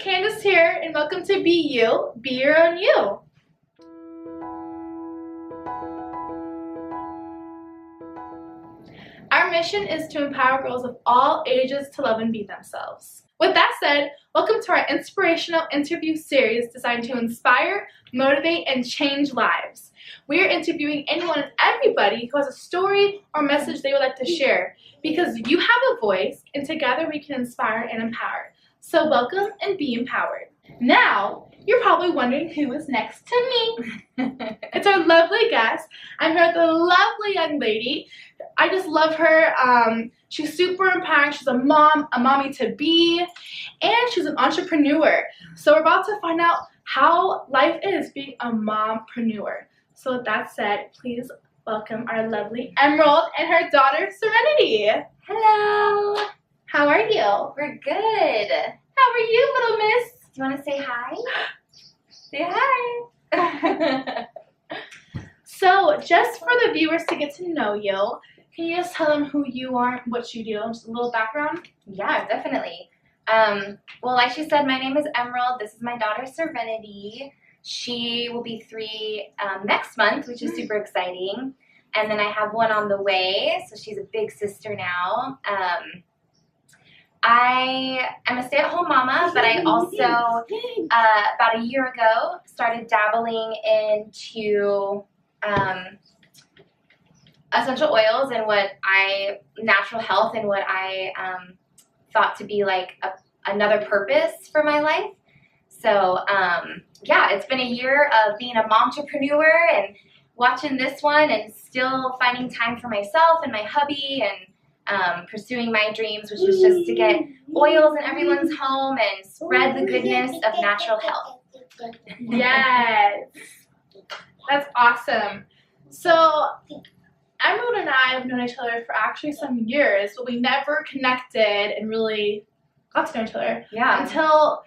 Candace here, and welcome to Be You, Be Your Own You. Our mission is to empower girls of all ages to love and be themselves. With that said, welcome to our Inspirational Interview Series designed to inspire, motivate, and change lives. We are interviewing anyone and everybody who has a story or message they would like to share, because you have a voice, and together we can inspire and empower. So welcome and be empowered. Now, you're probably wondering who is next to me. It's our lovely guest. I'm here with a lovely young lady. I just love her. She's super empowering. She's a mom, a mommy to be, and she's an entrepreneur. So we're about to find out how life is being a mompreneur. So with that said, please welcome our lovely Emerald and her daughter, Serenity. Hello. How are you? We're good. How are you, little miss? Do you want to say hi? Say hi. So, just for the viewers to get to know you, can you just tell them who you are and what you do? Just a little background? Yeah, definitely. Well, like she said, my name is Emerald. This is my daughter, Serenity. She will be 3 next month, which is super exciting. And then I have one on the way, so she's a big sister now. I am a stay-at-home mama, but I also, about a year ago, started dabbling into essential oils and natural health and what I thought to be like another purpose for my life. So, yeah, it's been a year of being a momtrepreneur and watching this one and still finding time for myself and my hubby and pursuing my dreams, which was just to get oils in everyone's home and spread the goodness of natural health. Yes. That's awesome. So, Emerald and I have known each other for actually some years, but we never connected and really got to know each other. Yeah. Until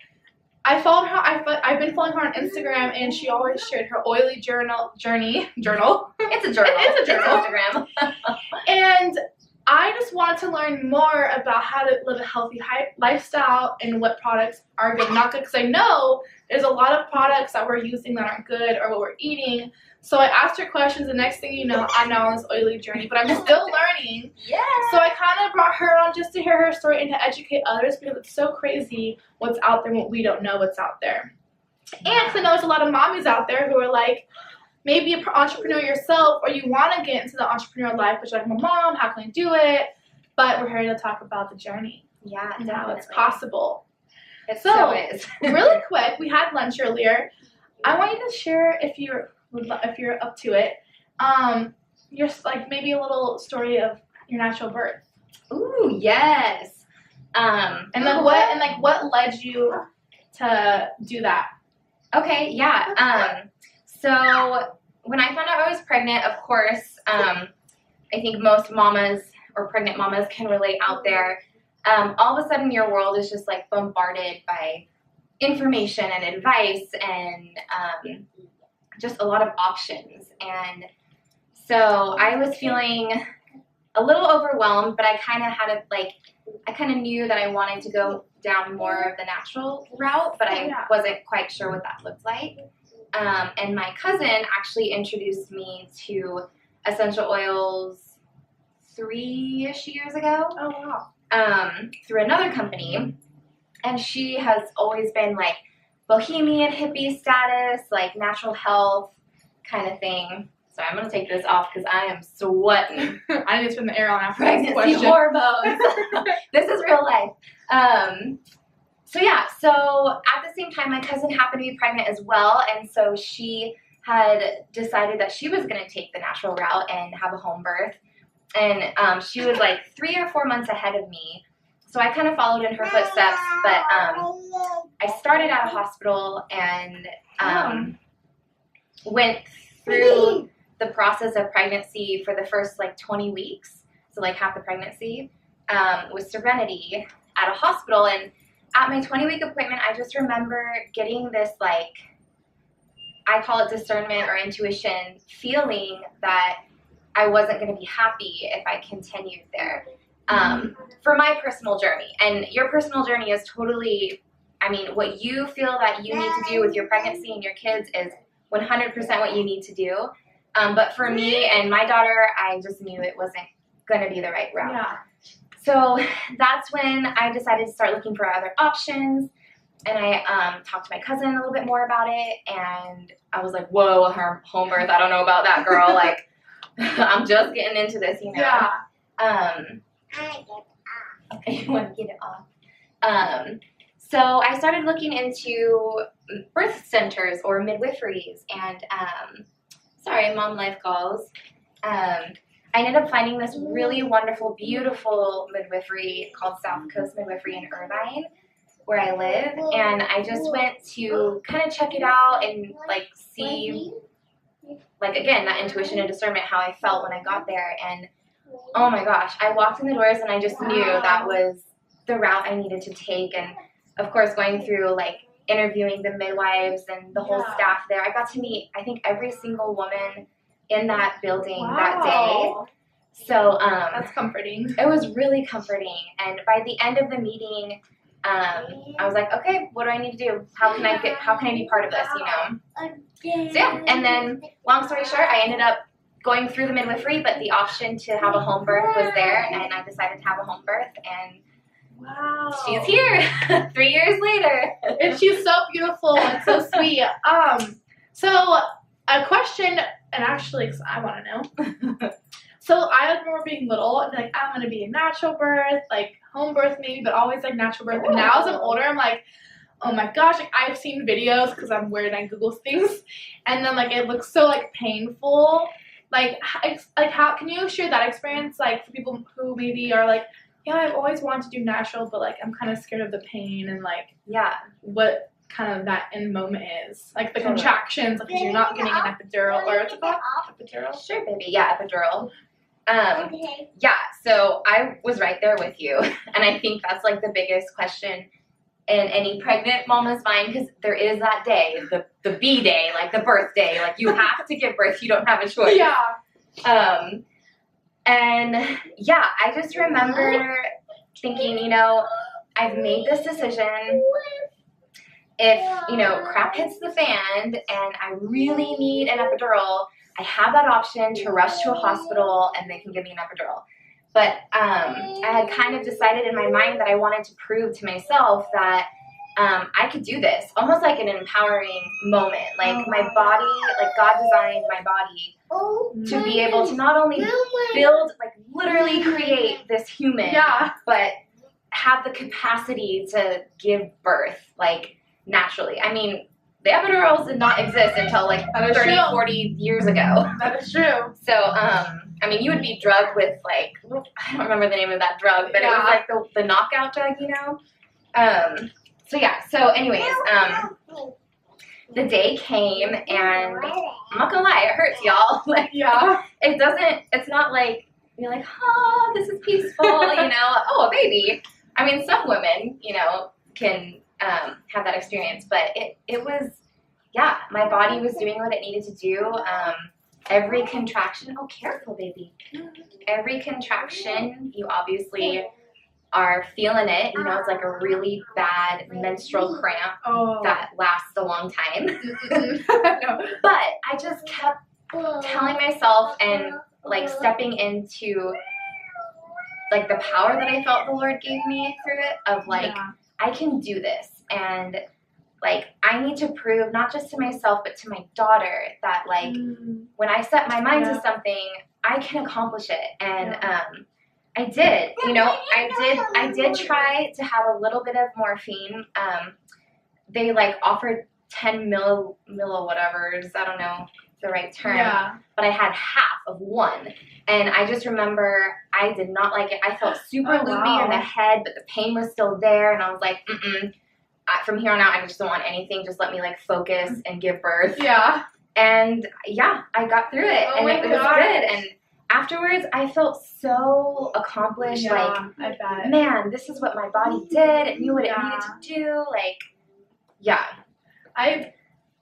I followed her. I've been following her on Instagram, and she always shared her oily journey. It's a journal. It is a journal. It's Instagram. And I just wanted to learn more about how to live a healthy lifestyle and what products are good and not good, because I know there's a lot of products that we're using that aren't good or what we're eating. So I asked her questions. The next thing you know, I'm now on this oily journey, but I'm still learning. Yeah. So I kind of brought her on just to hear her story and to educate others, because it's so crazy what's out there and what we don't know what's out there. And because I know there's a lot of mommies out there who are like, maybe an entrepreneur yourself, or you want to get into the entrepreneurial life, but you're like, my mom, how can I do it? But we're here to talk about the journey. Yeah, and definitely. how it's possible. It so is. Really quick, we had lunch earlier. I want you to share, if you're up to it, your like maybe a little story of your natural birth. Ooh, yes. And then what led you to do that? Okay, yeah. So when I found out I was pregnant, of course, I think most mamas or pregnant mamas can relate out there. All of a sudden your world is just like bombarded by information and advice and just a lot of options. And so I was feeling a little overwhelmed, but I kind of knew that I wanted to go down more of the natural route, but I wasn't quite sure what that looked like. And my cousin actually introduced me to essential oils 3-ish years ago. Oh, wow. Through another company. And she has always been like bohemian hippie status, like natural health kind of thing. So I'm going to take this off because I am sweating. I need to turn the air on after this Pregnancy question. hormones. This is real life. So yeah, so at the same time, my cousin happened to be pregnant as well, and so she had decided that she was going to take the natural route and have a home birth, and she was like 3 or 4 months ahead of me, so I kind of followed in her footsteps, but I started at a hospital and went through the process of pregnancy for the first like 20 weeks, so like half the pregnancy, with Serenity at a hospital. And at my 20-week appointment, I just remember getting this, like, I call it discernment or intuition, feeling that I wasn't going to be happy if I continued there. For my personal journey. And your personal journey is totally, I mean, what you feel that you need to do with your pregnancy and your kids is 100% what you need to do. But for me and my daughter, I just knew it wasn't going to be the right route. Yeah. So that's when I decided to start looking for other options. And I talked to my cousin a little bit more about it. And I was like, whoa, her home birth, I don't know about that, girl. Like, I'm just getting into this, you know. Yeah. Okay, you want to get it off. So I started looking into birth centers or midwiferys, and sorry, mom life calls. I ended up finding this really wonderful, beautiful midwifery called South Coast Midwifery in Irvine, where I live, and I just went to kind of check it out and like see, like again, that intuition and discernment, how I felt when I got there. And oh my gosh, I walked in the doors and I just knew that was the route I needed to take. And of course, going through like interviewing the midwives and the whole staff there, I got to meet, I think, every single woman in that building that day. So that's comforting. It was really comforting. And by the end of the meeting, I was like, okay, what do I need to do? How can I be part of this, you know? So yeah, and then long story short, I ended up going through the midwifery, but the option to have a home birth was there, and I decided to have a home birth, and she's here 3 years later. And she's so beautiful and so sweet. So a question, and actually, 'cause I want to know. So I remember being little and like, I'm gonna be a natural birth, like home birth maybe, but always like natural birth. And now as I'm older, I'm like, oh my gosh, like I've seen videos because I'm weird and I Google things, and then like it looks so like painful. Like how can you share that experience, like for people who maybe are like, yeah, I've always wanted to do natural, but like I'm kind of scared of the pain and like what kind of that end moment is, like the contractions, like 'cause you're not getting an epidural, or what's it called? Epidural? Sure, baby. Yeah, epidural. Yeah, so I was right there with you, and I think that's like the biggest question in any pregnant mama's mind, because there is that day, the B day, like the birthday, like you have to give birth, you don't have a choice. Yeah. And yeah, I just remember thinking, you know, I've made this decision. If, you know, crap hits the fan and I really need an epidural, I have that option to rush to a hospital and they can give me an epidural. But I had kind of decided in my mind that I wanted to prove to myself that I could do this, almost like an empowering moment. Like my body, like God designed my body to be able to not only build, like literally create this human, but have the capacity to give birth, like naturally. I mean, the epidurals did not exist until like 30, 40 years ago. That is true. So, I mean, you would be drugged with like, I don't remember the name of that drug, but it was like the knockout drug, you know? So yeah, so anyways, the day came and I'm not gonna lie, it hurts, y'all. Like, it's not like, you're like, oh, this is peaceful, you know, oh, a baby. I mean, some women, you know, can have that experience, but it was, yeah, my body was doing what it needed to do. Every contraction, oh, careful, baby. Every contraction, you obviously are feeling it. You know, it's like a really bad menstrual cramp that lasts a long time. But I just kept telling myself and like stepping into like the power that I felt the Lord gave me through it of like, I can do this. And like, I need to prove not just to myself, but to my daughter that like, when I set my mind to something, I can accomplish it. And, I did, you know, I did try to have a little bit of morphine. They like offered 10 milli whatevers. I don't know the right term, but I had half of one. And I just remember I did not like it. I felt super loopy in the head, but the pain was still there. And I was like, from here on out, I just don't want anything. Just let me like focus and give birth. And yeah, I got through it, and it was good. And afterwards, I felt so accomplished. Like, I bet. Man, this is what my body did. It knew what it needed to do. Like,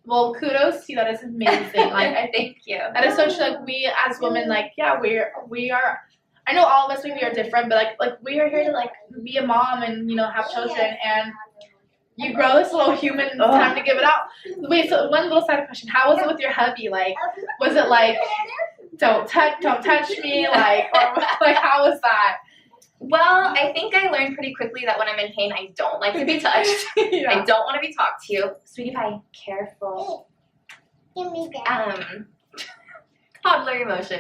well, kudos to you. That is amazing. Like, I think you. That is so true. Like, we as women, like, we are. I know all of us maybe are different, but like we are here to like be a mom and, you know, have children. And you grow this little human and it's time to give it out. Wait, so one little side question. How was it with your hubby? Like, was it like, don't touch me, like, or like, how was that? Well, I think I learned pretty quickly that when I'm in pain, I don't like to be touched. Yeah. I don't want to be talked to. Sweetie pie, careful. Give me that. Toddler emotion.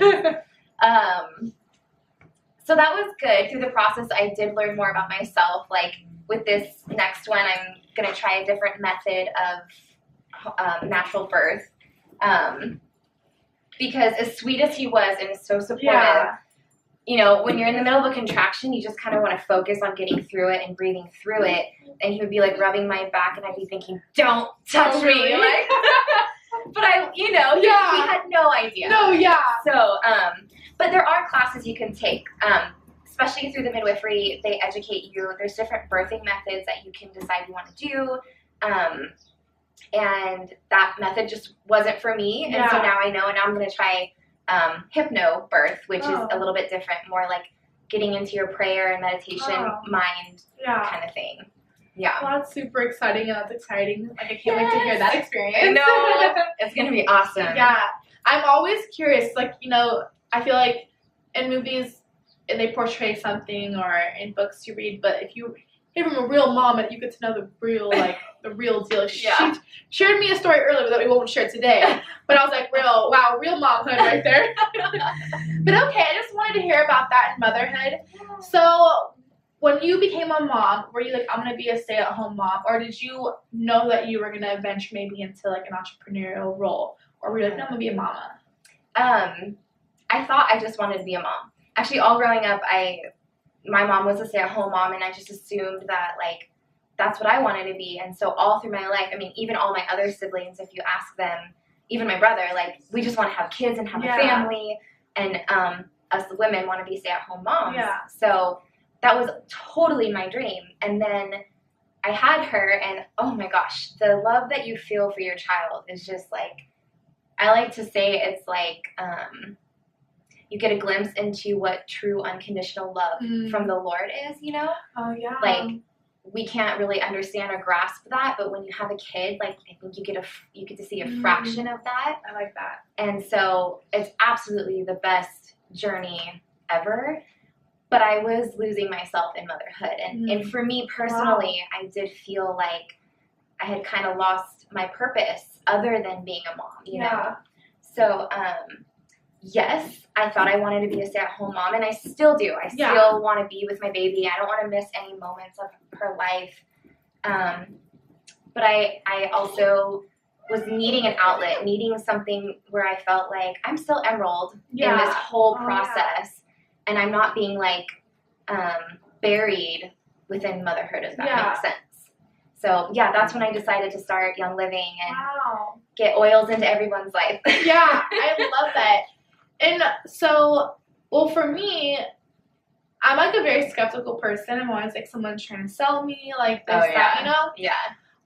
So that was good. Through the process, I did learn more about myself. Like with this next one, I'm going to try a different method of natural birth. Because as sweet as he was and so supportive, you know, when you're in the middle of a contraction, you just kind of want to focus on getting through it and breathing through it. And he would be like rubbing my back and I'd be thinking, don't touch me. Like, but he had no idea. No, yeah. So, but there are classes you can take, especially through the midwifery. They educate you. There's different birthing methods that you can decide you want to do. And that method just wasn't for me. And so now I know, and now I'm going to try hypno birth, which is a little bit different, more like getting into your prayer and meditation mind kind of thing. Yeah. Well, that's super exciting, and that's exciting. Like, I can't wait to hear that experience. I know. It's going to be awesome. Yeah. I'm always curious, like, you know, I feel like in movies, they portray something, or in books you read, but if you hear from a real mom, and you get to know the real, like, the real deal. She shared me a story earlier that we won't share today, but I was like, real momhood right there. But okay, I just wanted to hear about that in motherhood. So when you became a mom, were you like, I'm going to be a stay-at-home mom, or did you know that you were going to venture maybe into like an entrepreneurial role, or were you like, no, I'm going to be a mama? I thought I just wanted to be a mom. Actually, all growing up, my mom was a stay-at-home mom, and I just assumed that, like, that's what I wanted to be. And so all through my life, I mean, even all my other siblings, if you ask them, even my brother, like, we just want to have kids and have a family, and us women want to be stay-at-home moms. Yeah. So that was totally my dream. And then I had her, and oh my gosh, the love that you feel for your child is just like, I like to say it's like, you get a glimpse into what true unconditional love from the Lord is, you know? Oh, yeah. Like, we can't really understand or grasp that, but when you have a kid, like, I think you get to see a fraction of that. I like that. And so it's absolutely the best journey ever. But I was losing myself in motherhood. And for me personally, I did feel like I had kind of lost my purpose other than being a mom, you know? So, yes, I thought I wanted to be a stay-at-home mom, and I still do. I still want to be with my baby. I don't want to miss any moments of her life. But I also was needing an outlet, needing something where I felt like I'm still Emerald in this whole process, and I'm not being, like, buried within motherhood, if that makes sense. So, yeah, that's when I decided to start Young Living and get oils into everyone's life. Yeah, I love that. And so, well, for me, I'm like a very skeptical person. I'm always like, someone's trying to sell me, like this, that, you know? Yeah.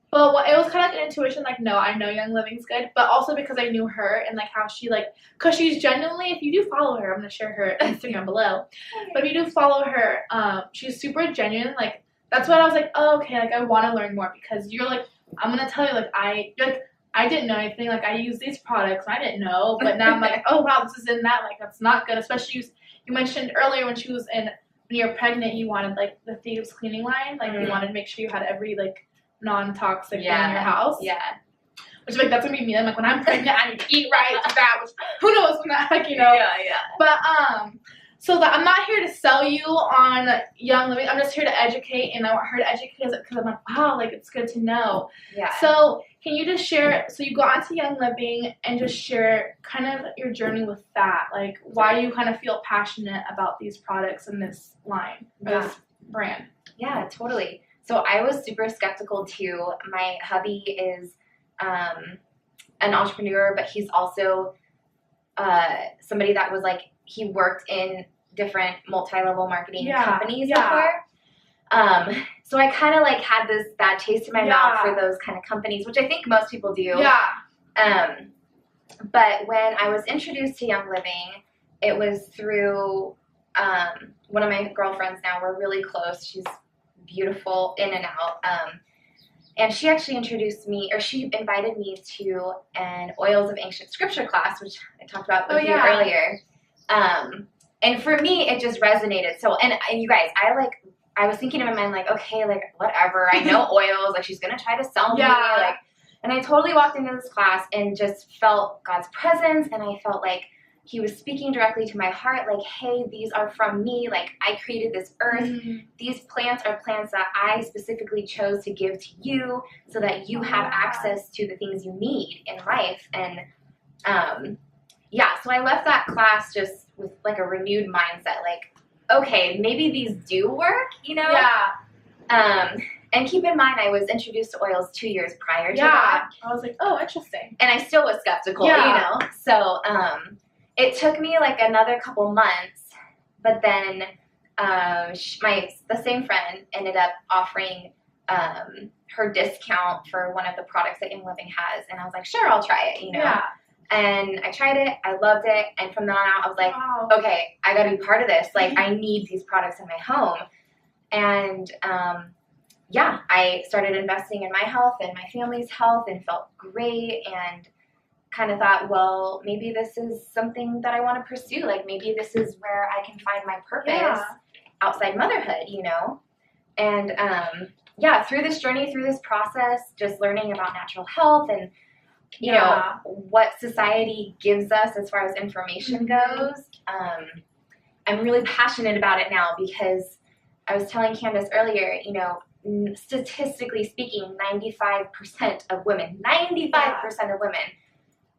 But it was kind of like an intuition, like, no, I know Young Living's good, but also because I knew her and, like, how she, like, because she's genuinely, if you do follow her, I'm going to share her Instagram below, but if you do follow her, she's super genuine. Like, that's what I was like, oh, okay, like, I want to learn more, because you're, like, I'm going to tell you, like, I didn't know anything. Like, I use these products, and I didn't know, but now I'm like, oh, wow, this is in that. Like, that's not good, especially you mentioned earlier when you're pregnant, you wanted, like, the Thieves cleaning line. Like, you wanted to make sure you had every, like, non-toxic thing in your house. Yeah. Which, like, that's going to be me. I'm like, when I'm pregnant, I need to eat right, do that, which, who knows when that, like, you know. Yeah. But, so that I'm not here to sell you on Young Living. I'm just here to educate, and I want her to educate us because I'm like, wow, like, it's good to know. Yeah. So can you just share, so you go on to Young Living and just share kind of your journey with that, like why you kind of feel passionate about these products and this line, or this brand. Yeah, totally. So I was super skeptical too. My hubby is an entrepreneur, but he's also somebody that was like, he worked in different multi-level marketing companies before. So I kind of like had this bad taste in my mouth for those kind of companies, which I think most people do. Yeah. But when I was introduced to Young Living, it was through one of my girlfriends now. We're really close. She's beautiful in and out. And she actually introduced me, or she invited me to an Oils of Ancient Scripture class, which I talked about with you earlier. And for me, it just resonated. So, and you guys, I was thinking in my mind, like, okay, like, whatever. I know oils. Like, she's going to try to sell me. Like, and I totally walked into this class and just felt God's presence. And I felt like he was speaking directly to my heart. Like, hey, these are from me. Like, I created this earth. Mm-hmm. These plants are plants that I specifically chose to give to you so that you have access to the things you need in life. And, so I left that class just with like a renewed mindset. Like, okay, maybe these do work, you know? Yeah. And keep in mind, I was introduced to oils 2 years prior to that. I was like, oh, interesting. And I still was skeptical, you know? So it took me like another couple months, but then the same friend ended up offering her discount for one of the products that Young Living has. And I was like, sure, I'll try it, you know? Yeah. And I tried it. I loved it. And from then on out, I was like, okay, I got to be part of this. Like, I need these products in my home. And, I started investing in my health and my family's health and felt great and kind of thought, well, maybe this is something that I want to pursue. Like, maybe this is where I can find my purpose outside motherhood, you know? And, through this journey, through this process, just learning about natural health and, you know, what society gives us as far as information goes, I'm really passionate about it now because I was telling Candace earlier, you know, statistically speaking, 95% of women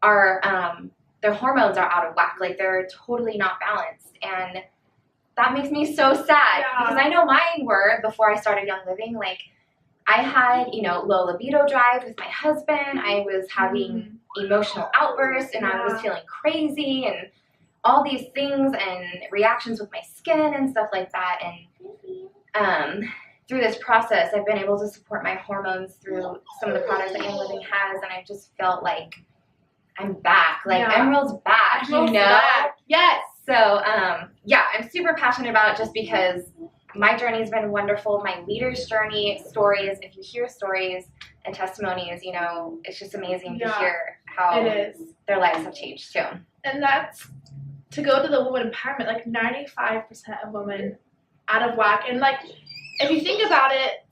are, their hormones are out of whack. Like, they're totally not balanced. And that makes me so sad because I know mine were before I started Young Living. Like, I had, you know, low libido drive with my husband. I was having emotional outbursts and I was feeling crazy and all these things and reactions with my skin and stuff like that. And through this process, I've been able to support my hormones through some of the products that Young Living has, and I just felt like I'm back. Like, Emerald's back, you know? Back. Yes. So, I'm super passionate about it just because my journey has been wonderful. My leaders' journey, stories, if you hear stories and testimonies, you know, it's just amazing to hear how their lives have changed too. And that's to go to the woman empowerment, like 95% of women out of whack. And like, if you think about it,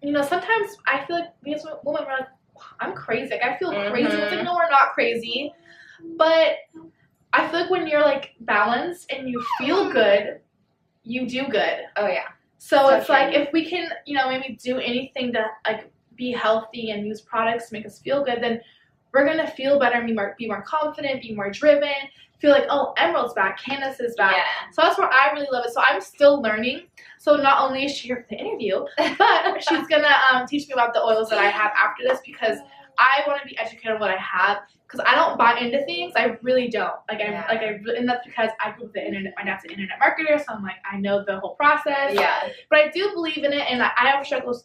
you know, sometimes I feel like we as women, we're like, I'm crazy. Like, I feel crazy. It's like, no, we're not crazy. But I feel like when you're like balanced and you feel good, you do good. Oh, yeah. So it's like, if we can, you know, maybe do anything to like be healthy and use products to make us feel good, then we're going to feel better and be more confident, be more driven, feel like, oh, Emerald's back, Candace is back. Yeah. So that's where I really love it. So I'm still learning. So not only is she here for the interview, but she's going to teach me about the oils that I have after this because I want to be educated on what I have because I don't buy into things. I really don't. And that's because I grew up with the internet. My dad's an internet marketer, so I'm like, I know the whole process. Yeah. But I do believe in it, and I have struggles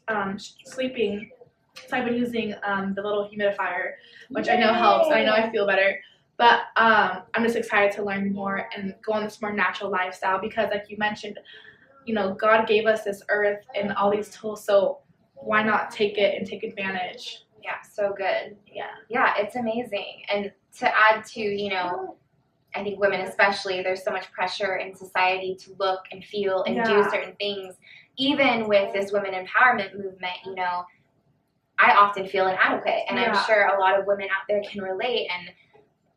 sleeping. So I've been using the little humidifier, which I know helps, and I know I feel better. But I'm just excited to learn more and go on this more natural lifestyle because, like you mentioned, you know, God gave us this earth and all these tools, so why not take it and take advantage? Yeah, so good. Yeah, it's amazing. And to add to, you know, I think women especially, there's so much pressure in society to look and feel and do certain things. Even with this women empowerment movement, you know, I often feel inadequate. And I'm sure a lot of women out there can relate. And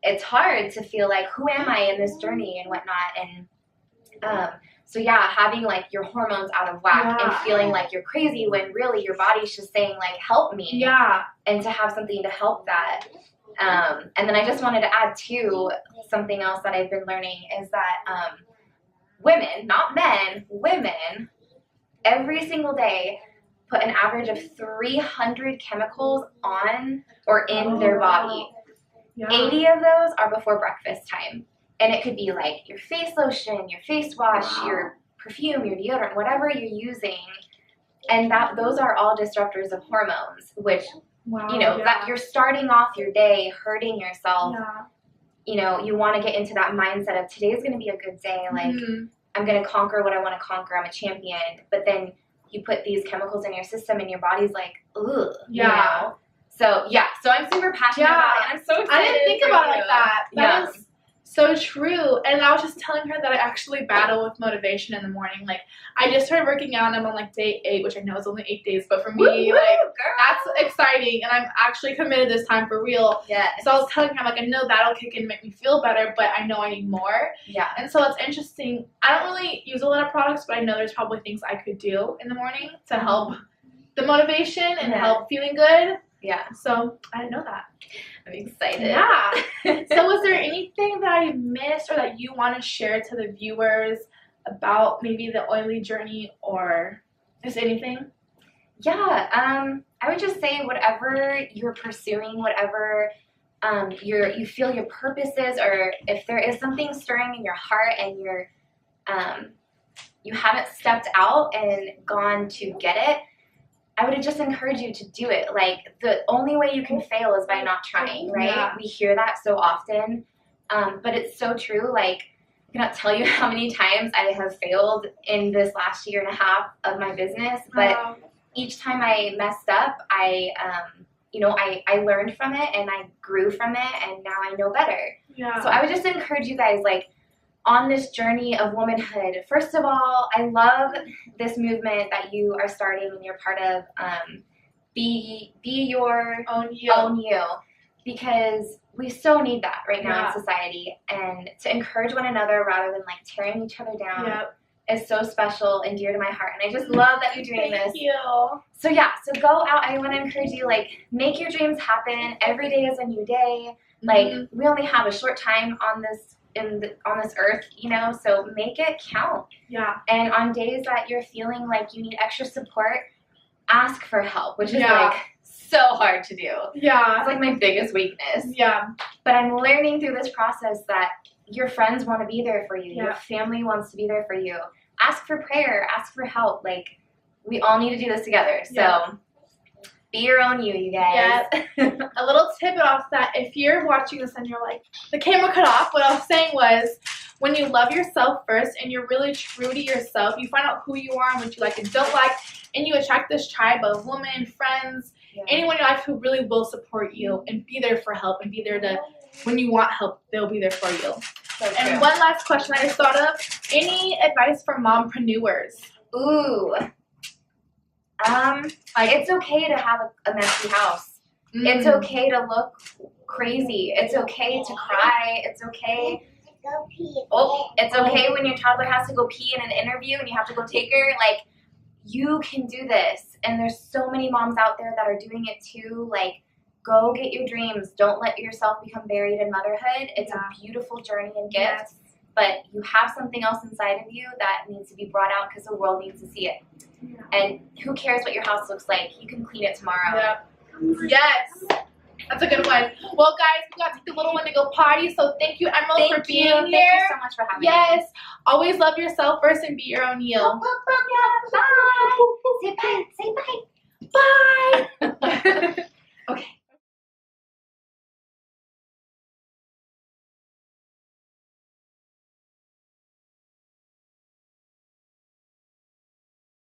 it's hard to feel like, who am I in this journey and whatnot? And having like your hormones out of whack and feeling like you're crazy when really your body's just saying like, help me. Yeah. And to have something to help that. And then I just wanted to add too, something else that I've been learning is that women, not men, women, every single day put an average of 300 chemicals on or in their body. Yeah. 80 of those are before breakfast time. And it could be like your face lotion, your face wash, your perfume, your deodorant, whatever you're using. And those are all disruptors of hormones, which, that you're starting off your day hurting yourself. Yeah. You know, you want to get into that mindset of today's going to be a good day. Like, I'm going to conquer what I want to conquer. I'm a champion. But then you put these chemicals in your system and your body's like, ugh, Yeah. you know? So, yeah. So I'm super passionate about it, and I'm so excited. I didn't think for about it you. like that. That Yeah. is so true. And I was just telling her that I actually battle with motivation in the morning. Like, I just started working out and I'm on like day 8, which I know is only 8 days, but for me, Woo, like, girl. that's exciting. And I'm actually committed this time for real. Yes. So I was telling her, I'm like, I know that'll kick in and make me feel better, but I know I need more. Yeah. And so it's interesting. I don't really use a lot of products, but I know there's probably things I could do in the morning to help the motivation and help feeling good. Yeah. So I didn't know that. I'm excited. Yeah. So was there anything that I missed or that you want to share to the viewers about maybe the oily journey or just anything? Yeah. I would just say whatever you're pursuing, whatever you feel your purpose is, or if there is something stirring in your heart and you haven't stepped out and gone to get it, I would just encourage you to do it. Like, the only way you can fail is by not trying, right? Yeah. We hear that so often, but it's so true. Like, I cannot tell you how many times I have failed in this last year and a half of my business, but each time I messed up, I learned from it and I grew from it, and now I know better. Yeah. So I would just encourage you guys, like, on this journey of womanhood. First of all, I love this movement that you are starting and you're part of. Be your own you. Because we so need that right now Yeah. in society, and to encourage one another rather than like tearing each other down Yep. is so special and dear to my heart. And I just love that you're doing this. Thank you. So yeah, so go out. I want to encourage you, like, make your dreams happen. Every day is a new day. Like, we only have a short time on this on this earth, you know, so make it count. Yeah. And on days that you're feeling like you need extra support, ask for help, which is Yeah. like so hard to do. Yeah. That's like my biggest weakness. Yeah. But I'm learning through this process that your friends want to be there for you. Yeah. Your family wants to be there for you. Ask for prayer. Ask for help. Like, we all need to do this together. So Yeah. be your own you guys. A little tip off that, if you're watching this and you're like, the camera cut off, what I was saying was, when you love yourself first and you're really true to yourself, you find out who you are and what you like and don't like, and you attract this tribe of women, friends, anyone in your life who really will support you and be there for help and be there to, when you want help, they'll be there for you. So And true. one last question I just thought of, any advice for mompreneurs? Ooh. It's okay to have a messy house. It's okay to look crazy. It's okay to cry. It's okay. Go pee. It's okay when your toddler has to go pee in an interview and you have to go take her. Like, you can do this. And there's so many moms out there that are doing it too. Like, go get your dreams. Don't let yourself become buried in motherhood. It's a beautiful journey and gift. Yes. But you have something else inside of you that needs to be brought out because the world needs to see it. Yeah. And who cares what your house looks like? You can clean it tomorrow. Yeah. Yes. That's a good one. Well, guys, we got to take a little one to go potty, so thank you, Emerald, for being Thank here. you so much for having me. Yes. Always love yourself first and be your own you. Bye. Say bye. Say bye. Bye.